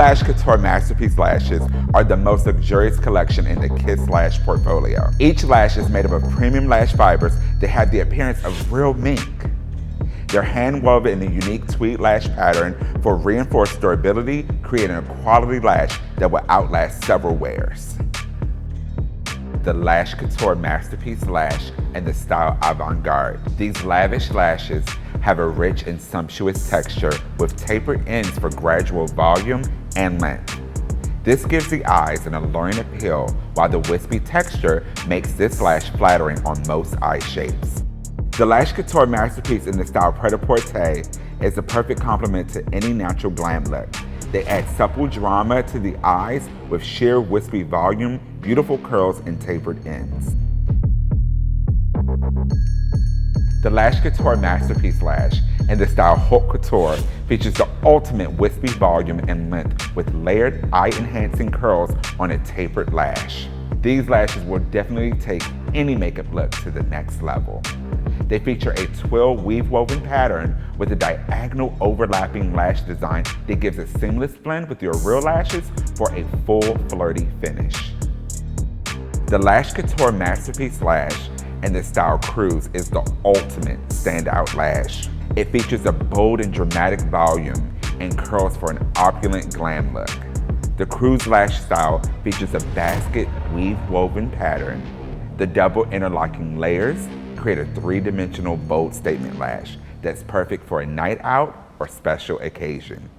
Lash Couture Masterpiece lashes are the most luxurious collection in the Kiss Lash portfolio. Each lash is made up of premium lash fibers that have the appearance of real mink. They're hand-woven in a unique tweed lash pattern for reinforced durability, creating a quality lash that will outlast several wears. The Lash Couture Masterpiece Lash and the style avant-garde. These lavish lashes have a rich and sumptuous texture with tapered ends for gradual volume and length. This gives the eyes an alluring appeal, while the wispy texture makes this lash flattering on most eye shapes. The Lash Couture Masterpiece in the style Pret-a-Porter is the perfect complement to any natural glam look. They add supple drama to the eyes with sheer wispy volume, beautiful curls, and tapered ends. The Lash Couture Masterpiece Lash in the style Haute Couture features the ultimate wispy volume and length with layered eye-enhancing curls on a tapered lash. These lashes will definitely take any makeup look to the next level. They feature a twill weave-woven pattern with a diagonal overlapping lash design that gives a seamless blend with your real lashes for a full flirty finish. The Lash Couture Masterpiece Lash in the style Cruise is the ultimate standout lash. It features a bold and dramatic volume and curls for an opulent glam look. The Cruise lash style features a basket weave-woven pattern. The double interlocking layers create a three-dimensional bold statement lash that's perfect for a night out or special occasion.